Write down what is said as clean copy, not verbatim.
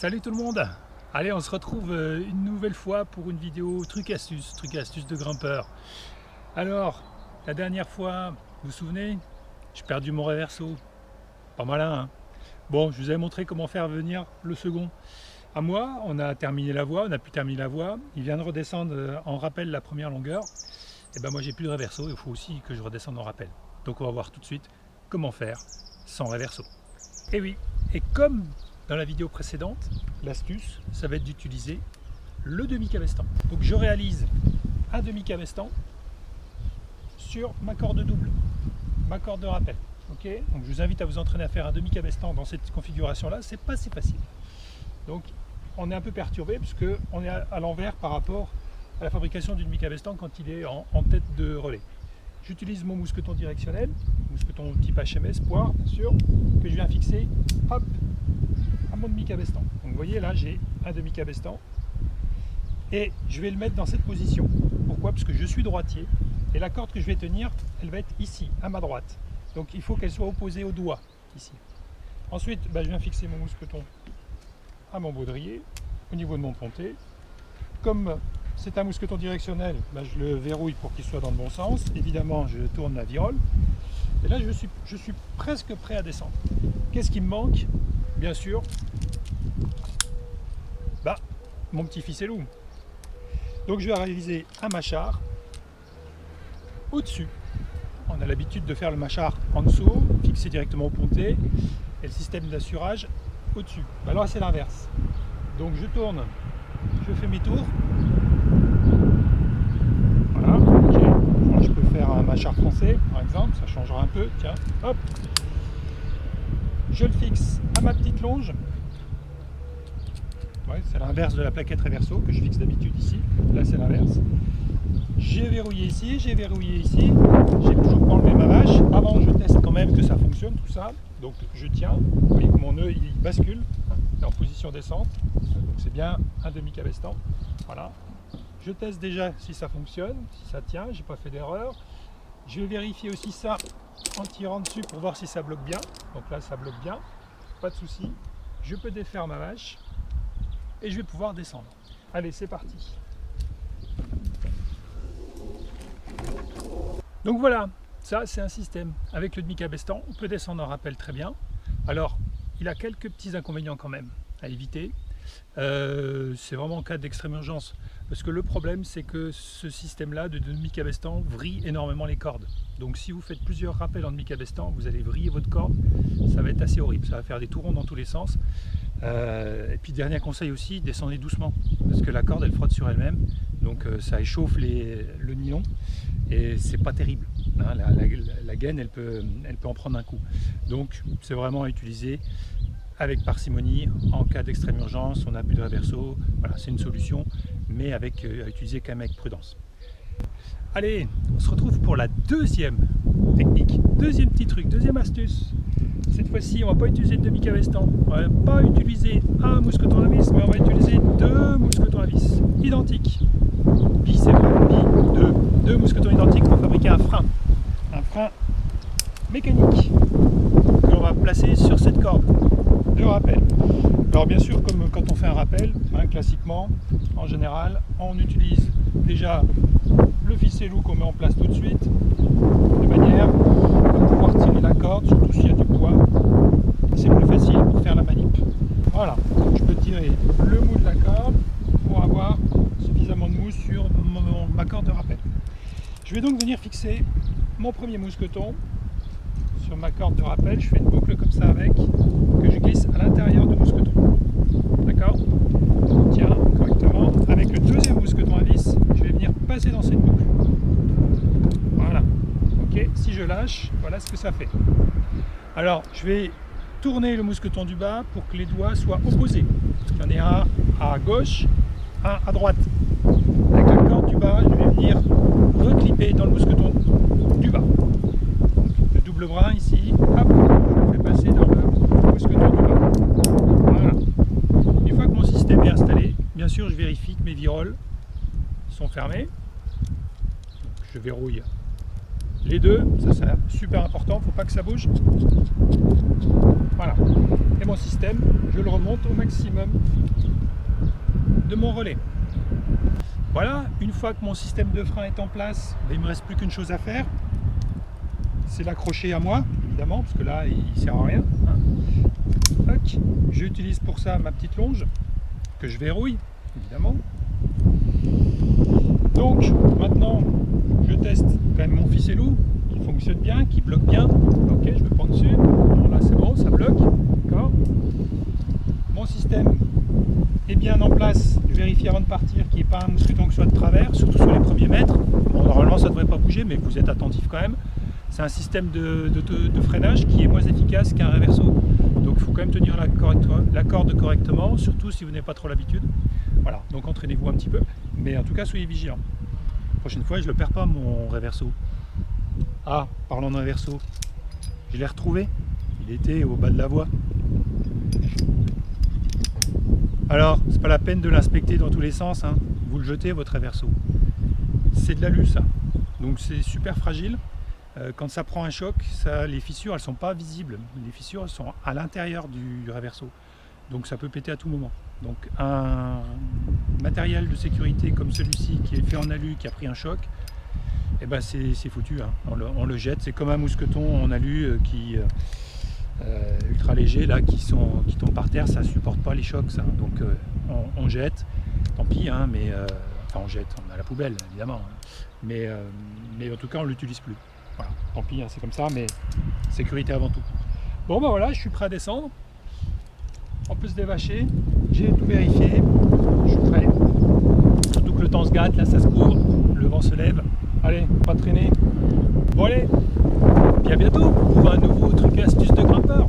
Salut tout le monde. Allez, on se retrouve une nouvelle fois pour une vidéo truc astuce de grimpeur. Alors, la dernière fois, vous vous souvenez, j'ai perdu mon reverso. Pas malin, hein. Bon, je vous avais montré comment faire venir le second. À moi, on a terminé la voie, on a pu terminer la voie. Il vient de redescendre en rappel la première longueur. Et ben moi, j'ai plus de reverso, il faut aussi que je redescende en rappel. Donc on va voir tout de suite comment faire sans reverso. Et oui, et comme dans la vidéo précédente, l'astuce, ça va être d'utiliser le demi-cabestan. Donc je réalise un demi-cabestan sur ma corde double, ma corde de rappel. Okay, donc je vous invite à vous entraîner à faire un demi-cabestan dans cette configuration-là, c'est pas si facile. Donc on est un peu perturbé puisque on est à l'envers par rapport à la fabrication du demi-cabestan quand il est en tête de relais. J'utilise mon mousqueton directionnel, mousqueton type HMS, poire bien sûr, que je viens fixer, hop, à mon demi-cabestan. Donc vous voyez là j'ai un demi-cabestan et je vais le mettre dans cette position. Pourquoi? Parce que je suis droitier et la corde que je vais tenir, elle va être ici, à ma droite. Donc il faut qu'elle soit opposée au doigt, ici. Ensuite, je viens fixer mon mousqueton à mon baudrier, au niveau de mon pontet. Comme c'est un mousqueton directionnel, je le verrouille pour qu'il soit dans le bon sens. Évidemment, je tourne la virole. Et là, je suis presque prêt à descendre. Qu'est-ce qui me manque? Bien sûr, mon petit ficellou. Donc je vais réaliser un mâchard au-dessus. On a l'habitude de faire le mâchard en dessous, fixé directement au pontet, et le système d'assurage au-dessus. Alors là, c'est l'inverse. Donc je tourne, je fais mes tours. Voilà, ok. Alors, je peux faire un mâchard français, par exemple, ça changera un peu. Tiens, hop. Je le fixe à ma petite longe. Ouais, c'est l'inverse de la plaquette reverso que je fixe d'habitude ici. Là, c'est l'inverse. J'ai verrouillé ici, j'ai verrouillé ici. J'ai toujours pas enlevé ma vache. Avant, je teste quand même que ça fonctionne, tout ça. Donc, je tiens. Vous voyez que mon nœud, il bascule. Il est en position descente. Donc, c'est bien un demi-cabestan. Voilà. Je teste déjà si ça fonctionne, si ça tient. J'ai pas fait d'erreur. Je vais vérifier aussi ça en tirant dessus pour voir si ça bloque bien. Donc là, ça bloque bien. Pas de souci. Je peux défaire ma vache. Et je vais pouvoir descendre. Allez, c'est parti. Donc voilà, ça c'est un système. Avec le demi-cabestan, on peut descendre en rappel très bien. Alors, il a quelques petits inconvénients quand même à éviter. C'est vraiment en cas d'extrême urgence. Parce que le problème, c'est que ce système-là de demi-cabestan vrille énormément les cordes. Donc si vous faites plusieurs rappels en demi-cabestan, vous allez vriller votre corde. Ça va être assez horrible. Ça va faire des tours ronds dans tous les sens. Et puis dernier conseil aussi, descendez doucement. Parce que la corde, elle frotte sur elle-même. Donc ça échauffe le nylon. Et c'est pas terrible. Hein, la gaine, elle peut en prendre un coup. Donc c'est vraiment à utiliser avec parcimonie en cas d'extrême urgence. On n'a plus de reverso, voilà, c'est une solution, mais à utiliser quand même avec prudence. Allez, on se retrouve pour la deuxième technique, deuxième petit truc, deuxième astuce. Cette fois-ci, on ne va pas utiliser de demi-cabestan, on ne va pas utiliser un mousqueton à vis, mais on va utiliser deux mousquetons à vis identiques. C'est bon, deux mousquetons identiques pour fabriquer un frein mécanique que l'on va placer sur cette corde de rappel. Alors bien sûr, comme quand on fait un rappel, classiquement, en général, on utilise déjà le ficellou qu'on met en place tout de suite, de manière à pouvoir tirer la corde, surtout s'il y a du poids. C'est plus facile pour faire la manip. Voilà, donc je peux tirer le mou de la corde pour avoir suffisamment de mousse sur ma corde de rappel. Je vais donc venir fixer mon premier mousqueton sur ma corde de rappel. Je fais une boucle comme ça avec, que je glisse à l'intérieur du mousqueton. D'accord? On tient correctement. Avec le deuxième mousqueton à vis, je vais venir passer dans cette boucle. Voilà. Ok, si je lâche, voilà ce que ça fait. Alors, je vais tourner le mousqueton du bas pour que les doigts soient opposés. Il y en a un à gauche, un à droite. Avec la corde du bas, je vais venir reclipper dans le mousqueton du bas. Le double brin ici, hop, je le fais passer dans le mousqueton du bas. Voilà. Une fois que mon système est installé, bien sûr, je vérifie que mes viroles sont fermées. Donc, je verrouille Les deux, ça c'est super important, faut pas que ça bouge. Voilà. Et mon système, je le remonte au maximum de mon relais. Voilà, une fois que mon système de frein est en place, il ne me reste plus qu'une chose à faire. C'est l'accrocher à moi, évidemment, parce que là, il ne sert à rien. J'utilise pour ça ma petite longe, que je verrouille, évidemment. Donc, maintenant, je teste quand même mon ficellou, qui fonctionne bien, qui bloque bien. Ok, je me prends dessus. Bon, là, c'est bon, ça bloque. D'accord. Mon système est bien en place. Je vérifie avant de partir qu'il n'y ait pas un mousqueton qui soit de travers, surtout sur les premiers mètres. Bon, normalement, ça ne devrait pas bouger, mais vous êtes attentif quand même. C'est un système de freinage qui est moins efficace qu'un reverso. Donc il faut quand même tenir la corde correctement, surtout si vous n'avez pas trop l'habitude. Voilà, donc entraînez-vous un petit peu. Mais en tout cas, soyez vigilants. La prochaine fois, je ne le perds pas, mon reverso. Ah, parlons de reverso. Je l'ai retrouvé. Il était au bas de la voie. Alors, c'est pas la peine de l'inspecter dans tous les sens. Hein. Vous le jetez, votre reverso. C'est de l'alu, ça. Donc c'est super fragile. Quand ça prend un choc, les fissures elles sont pas visibles, les fissures elles sont à l'intérieur du reverso, donc ça peut péter à tout moment. Donc un matériel de sécurité comme celui-ci qui est fait en alu, qui a pris un choc, et ben c'est foutu, hein. On le jette. C'est comme un mousqueton en alu qui ultra léger là, qui tombe par terre, ça supporte pas les chocs, ça. Donc on jette, tant pis, hein, mais enfin on jette, on a la poubelle évidemment, hein. Mais en tout cas on l'utilise plus. Voilà, tant pis, hein, c'est comme ça, mais sécurité avant tout. Bon ben voilà, je suis prêt à descendre. On peut se dévacher, j'ai tout vérifié, je suis prêt. Surtout que le temps se gâte, là ça se court, le vent se lève. Allez, pas traîner. Bon allez, puis à bientôt pour un nouveau truc et astuce de grimpeur.